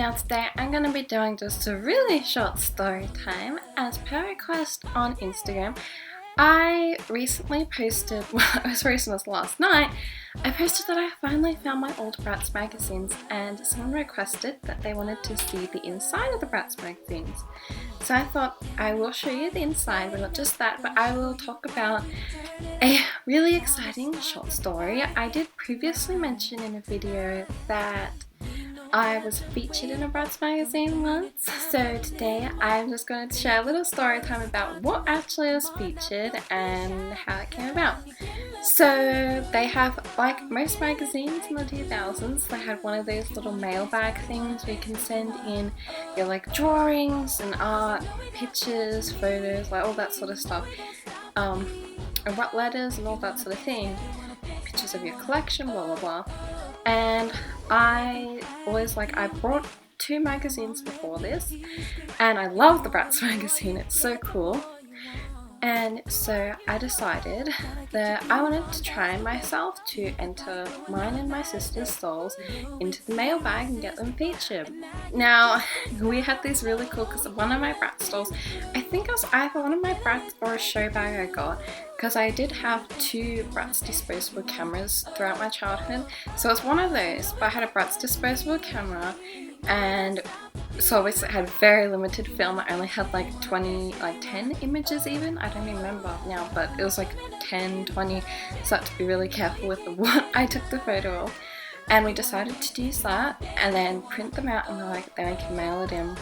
Now today I'm going to be doing just a really short story time as per request on Instagram. I recently posted, well it was recent as last night, I posted that I finally found my old Bratz magazines and someone requested that they wanted to see the inside of the Bratz magazines. So I thought I will show you the inside, but not just that, but I will talk about a really exciting short story. I did previously mention in a video that I was featured in a Bratz magazine once, so today I'm just going to share a little story time about what actually was featured and how it came about. So they have, like most magazines in the 2000s, they had one of those little mailbag things where you can send in your like drawings and art, pictures, photos, like all that sort of stuff, and what letters and all that sort of thing, pictures of your collection, blah blah blah. And I brought 2 magazines before this, and I love the Bratz magazine, it's so cool. And so I decided that I wanted to try myself to enter mine and my sister's dolls into the mailbag and get them featured. Now, we had these really cool, because one of my Bratz dolls, I think it was either one of my Bratz or a show bag I got, because I did have 2 Bratz disposable cameras throughout my childhood. So it was one of those, but I had a Bratz disposable camera, and so obviously it had very limited film. I only had like 10 images even, I don't remember now, but it was like 10, 20, so I had to be really careful with what I took the photo of. And we decided to use that and then print them out, and then we can mail it in.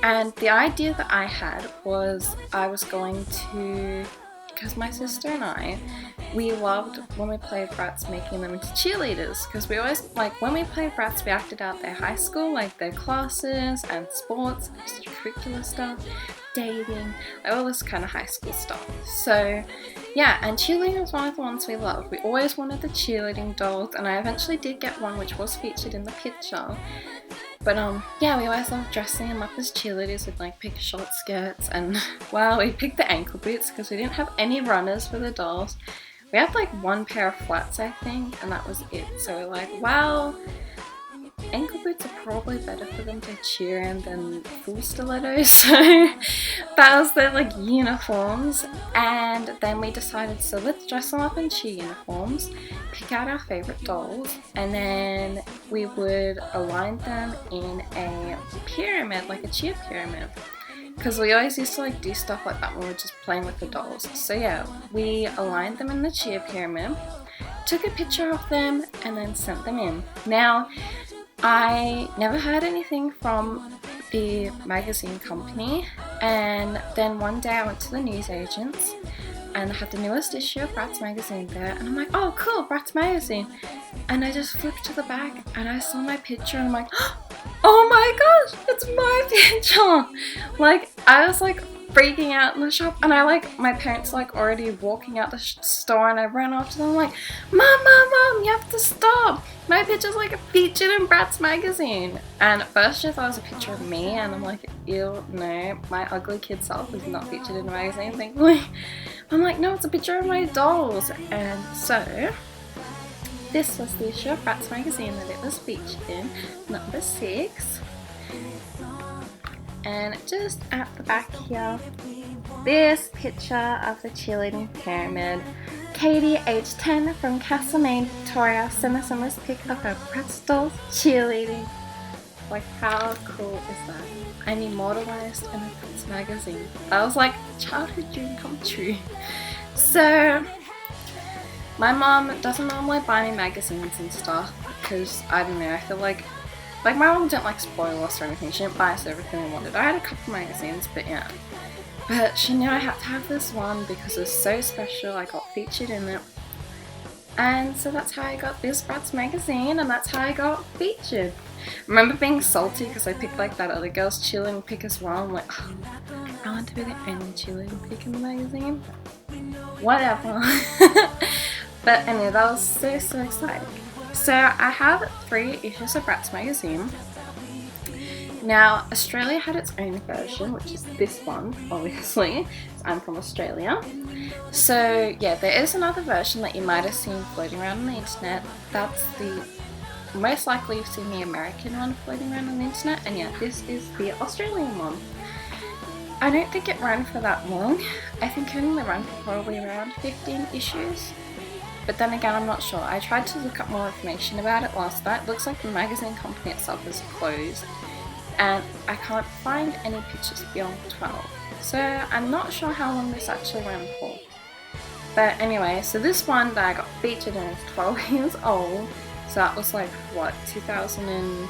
And the idea that I had was I was going to, because my sister and I, we loved when we played Bratz making them into cheerleaders, because we always, like when we played Bratz, we acted out their high school, like their classes and sports, extracurricular stuff, dating, like all this kind of high school stuff. So yeah, and cheerleading was one of the ones we loved. We always wanted the cheerleading dolls, and I eventually did get one which was featured in the picture. But yeah, we always loved dressing them up as cheerleaders with like big short skirts, and well, we picked the ankle boots because we didn't have any runners for the dolls. We had like 1 pair of flats I think, and that was it. So we're like, well, ankle boots are probably better for them to cheer in than full stilettos. So that was their like uniforms, and then we decided, so let's dress them up in cheer uniforms, pick out our favourite dolls, and then we would align them in a pyramid, like a cheer pyramid. Because we always used to like do stuff like that when we were just playing with the dolls. So yeah, we aligned them in the cheer pyramid, took a picture of them, and then sent them in. Now, I never heard anything from the magazine company, and then one day I went to the newsagents and I had the newest issue of Bratz magazine there, and I'm like, oh cool, Bratz magazine. And I just flipped to the back and I saw my picture, and I'm like, oh my gosh, it's my picture! Like, I was like freaking out in the shop, and my parents like already walking out the store, and I ran after them like, Mom, you have to stop! My picture's like featured in Bratz magazine. And at first she thought it was a picture of me, and I'm like, ew, no, my ugly kid self is not featured in a magazine, thankfully. I'm like, no, it's a picture of my dolls. And so this was the issue of Bratz magazine that it was featured in, number 6. And just at the back here, this picture of the cheerleading pyramid. Katie, age 10, from Castlemaine, Victoria, sent us on this pic of her Bratz dolls cheerleading. Like, how cool is that? I'm immortalized in a Bratz magazine. That was like a childhood dream come true. So my mom doesn't normally buy me magazines and stuff, because I don't know, I feel like my mom didn't like spoil us or anything. She didn't buy us everything we wanted. I had a couple magazines, but yeah. But she knew I had to have this one because it was so special. I got featured in it. And so that's how I got this Bratz magazine, and that's how I got featured. I remember being salty because I picked like that other girl's cheerleading pick as well. I'm like, oh, I want to be the only cheerleading pick in the magazine. Whatever. But anyway, that was so exciting. So I have 3 issues of Bratz magazine. Now, Australia had its own version, which is this one, obviously. I'm from Australia. So yeah, there is another version that you might have seen floating around on the internet. That's the most likely you've seen the American one floating around on the internet, and yeah, this is the Australian one. I don't think it ran for that long. I think it only ran for probably around 15 issues. But then again, I'm not sure. I tried to look up more information about it last night. It looks like the magazine company itself is closed, and I can't find any pictures beyond 12. So I'm not sure how long this actually ran for. But anyway, so this one that I got featured in is 12 years old. So that was like, what, 2000 and...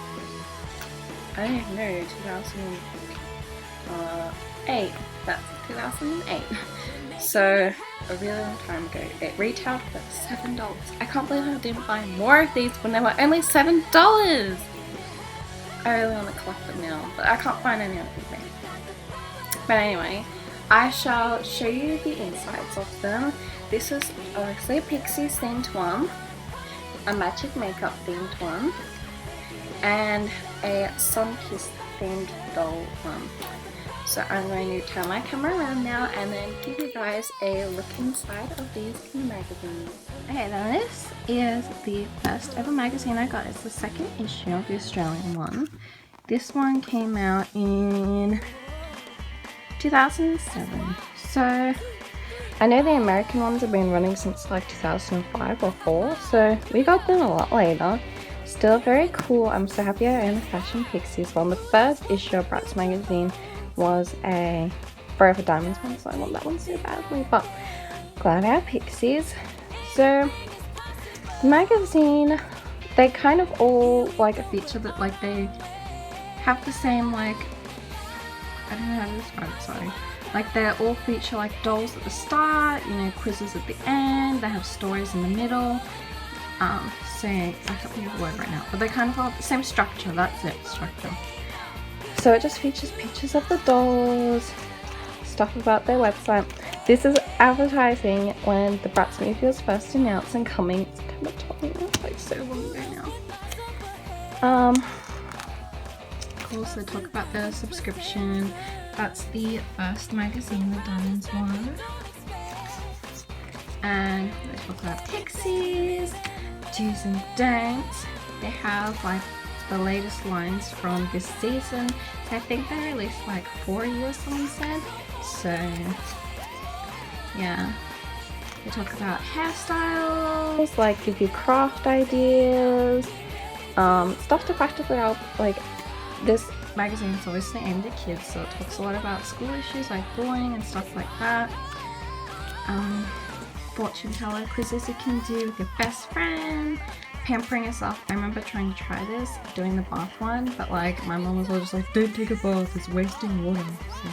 I don't even know, 2008. That's 2008. So a really long time ago. It retailed for $7. I can't believe I didn't buy more of these when they were only $7. I really want to collect them now, but I can't find any on eBay. But anyway, I shall show you the insides of them. This is obviously a Pixies themed one, a Magic Makeup themed one, and a Sunkissed themed doll one. So I'm going to turn my camera around now and then give you guys a look inside of these magazines. Okay, now this is the first ever magazine I got. It's the second issue of the Australian one. This one came out in 2007. So I know the American ones have been running since like 2005 or 4, so we got them a lot later. Still very cool. I'm so happy I own a Fashion Pixies one. The first issue of Bratz magazine was a Forever Diamonds one, so I want that one so badly, but glad I have Pixies. So the magazine, they kind of all like a feature that like they have the same like, I don't know how to describe it, sorry. Like they all feature like dolls at the start, you know, quizzes at the end, they have stories in the middle. So I can't think of the word right now, but they kind of have the same structure, that's it, structure. So it just features pictures of the dolls, stuff about their website. This is advertising when the Bratz movie was first announced and coming September 20th. It's like so long ago now. Of course, they talk about their subscription. That's the first magazine, the Diamonds one. And they talk about Pixies, do's and don'ts. They have like the latest lines from this season. So I think they released like 4 years, someone said. So yeah, they talk about hairstyles, like give you craft ideas, stuff to practically help. Like this magazine is obviously aimed at kids, so it talks a lot about school issues like bullying and stuff like that. Fortune teller quizzes you can do with your best friend. Pampering yourself. I remember trying to try this, doing the bath one, but like my mom was all just like, don't take a bath, it's wasting water. So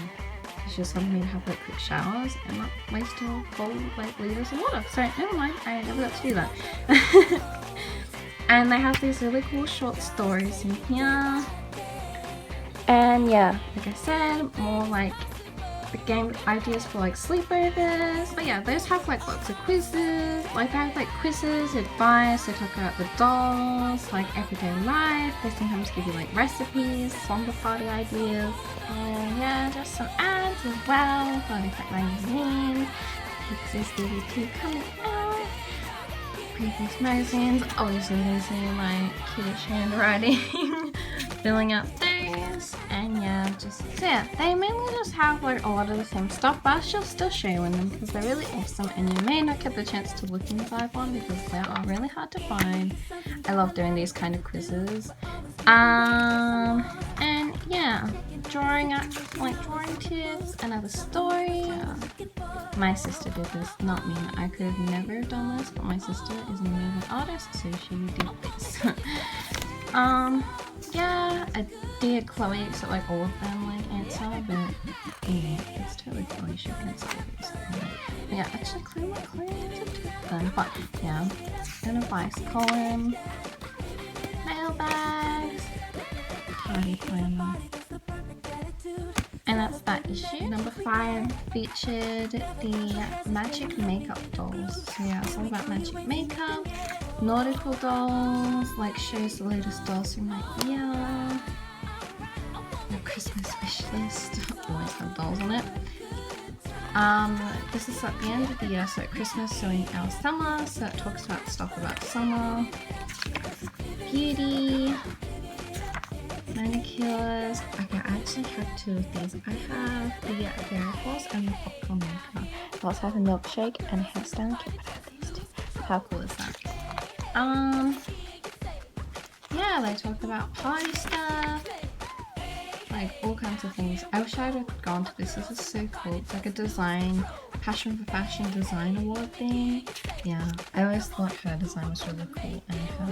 she just wanted me to have like quick showers and not waste a whole like liters of water. So never mind, I never got to do that. And they have these really cool short stories in here. And yeah, like I said, more like the game ideas for like sleepovers. But yeah, those have like lots of quizzes. Like they have like quizzes, advice, they talk about the dolls, like everyday life. They sometimes give you like recipes, slumber party ideas. And yeah, just some ads as well for different magazines. Pixies DVD coming out. Previous magazines, obviously they see my kiddish handwriting filling out those, and yeah, just yeah, they mainly just have like a lot of the same stuff, but I shall still show you in them because they're really awesome, and you may not get the chance to look inside one because they are really hard to find. I love doing these kind of quizzes, and yeah, drawing tips, another story. My sister did this, not me. I could have never done this, but my sister is an amazing artist, so she did this. Yeah, I did Chloe, so like all of them like answer, but yeah, it's totally Chloe should answer these. Yeah, actually Chloe answered two of them, but yeah, an advice column, mailbags, party planner. And that's that issue. Number 5 featured the Magic Makeup dolls. So yeah, it's all about magic makeup, nautical dolls, like shows the latest dolls from that year. The Christmas wish list, always have dolls on it. This is at the end of the year, so at Christmas, so in our summer, so it talks about stuff about summer, beauty, manicures. Okay, I actually have two of these. I have the Fairy Force and the popcorn maker. I also have a milkshake and a hairstyle kit, but I have these two. How cool is that? Yeah, they talk about party stuff, like all kinds of things. I wish I had gone to this. This is so cool. It's like a design, passion for fashion design award thing. Yeah, I always thought her design was really cool, and her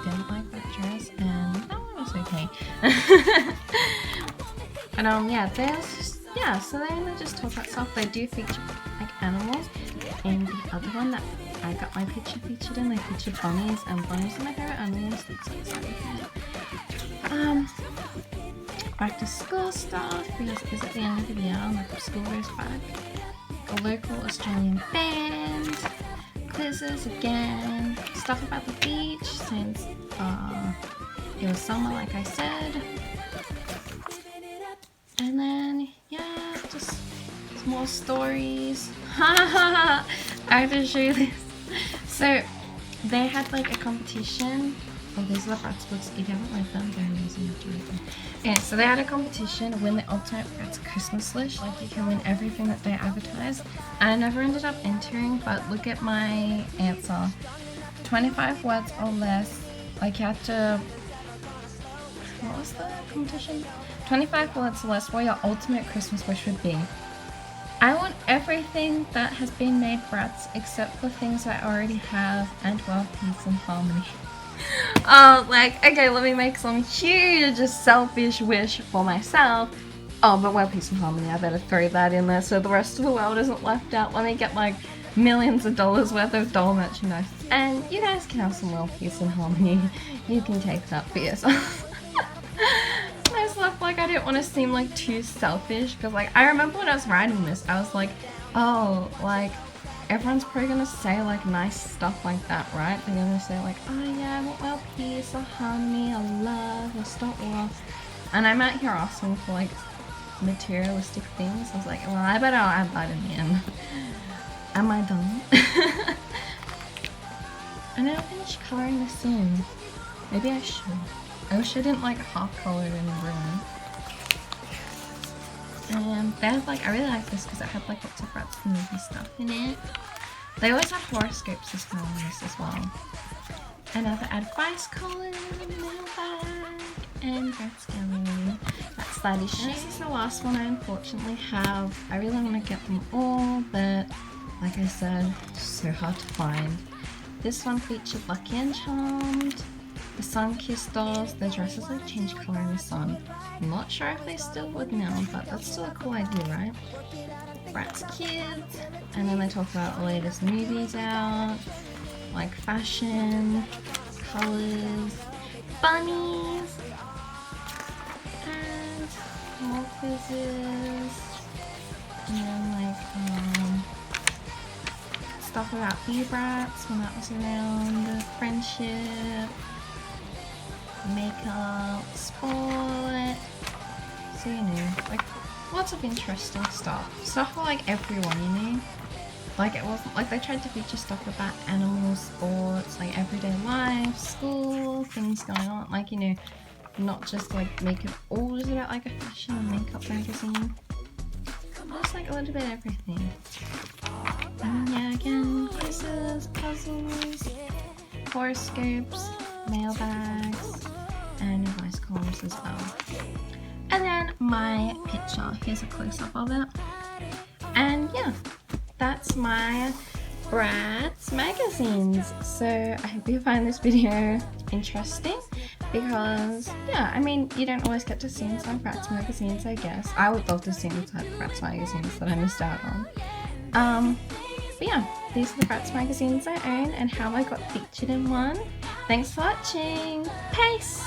didn't like that dress, and that one was okay. And yeah, there's just, yeah, so they only just talk about stuff. They do feature like animals. And the other one that I got my picture featured in, they featured bunnies, and bunnies are my favorite animals. That's so exciting. Back to school stuff, because it's at the end of the year, like school goes back. A local Australian band, quizzes again, stuff about the beach since it was summer, like I said. And then, yeah, just more stories. I have to show you this. So they had like a competition. Oh, these are the Bratz books. If you haven't read them, they're amazing. You have to read them. Yeah, so they had a competition, win the ultimate Bratz Christmas list. Like you can win everything that they advertise. I never ended up entering, but look at my answer. 25 words or less. Like you have to, what was the competition? 25 words or less what your ultimate Christmas wish would be. I want everything that has been made Bratz except for things I already have and world peace and harmony. Like, okay, let me make some huge selfish wish for myself. Oh, but world peace and harmony, I better throw that in there so the rest of the world isn't left out. Let me get like millions of dollars worth of doll merchandise. And you guys can have some world peace and harmony. You can take that for yourself. Like I didn't want to seem like too selfish, because like I remember when I was writing this, I was like, oh, like everyone's probably gonna say like nice stuff like that, right? They're gonna say like, oh yeah, I want world peace or harmony or love or stop war. And I'm out here asking for like materialistic things. I was like, well, I better add that in the end. Am I done? I never finished coloring this in. Maybe I should. I wish I didn't like half color it in the room. And they had like, I really like this because it had like lots of Bratz movie stuff in it. They always have horoscopes as well in this as well. Another advice column, mailbag, and Bratz gallery. That's that issue. This is the last one I unfortunately have. I really want to get them all, but like I said, so hard to find. This one featured Lucky and Charmed. The Sun-Kissed dolls, their dresses like change colour in the sun. I'm not sure if they still would now, but that's still a cool idea, right? Bratz Kids, and then they talk about the latest movies out, like fashion, colours, bunnies, and more quizzes, and then like stuff about Bratz when that was around, friendship, makeup, sport, so you know, like lots of interesting stuff. Stuff for like everyone, you know? Like it wasn't like they tried to feature stuff about animals, sports, like everyday life, school, things going on, like, you know, not just like make it all just about like a fashion and makeup magazine. Just like a little bit of everything. And yeah, again, quizzes, puzzles, horoscopes, mailbags, and advice columns as well. And then my picture, here's a close-up of it. And yeah, that's my Bratz magazines. So I hope you find this video interesting, because yeah, I mean, you don't always get to see inside Bratz magazines, I guess. I would love to see inside Bratz magazines that I missed out on. But yeah, these are the Bratz magazines I own and how I got featured in one. Thanks for watching. Peace!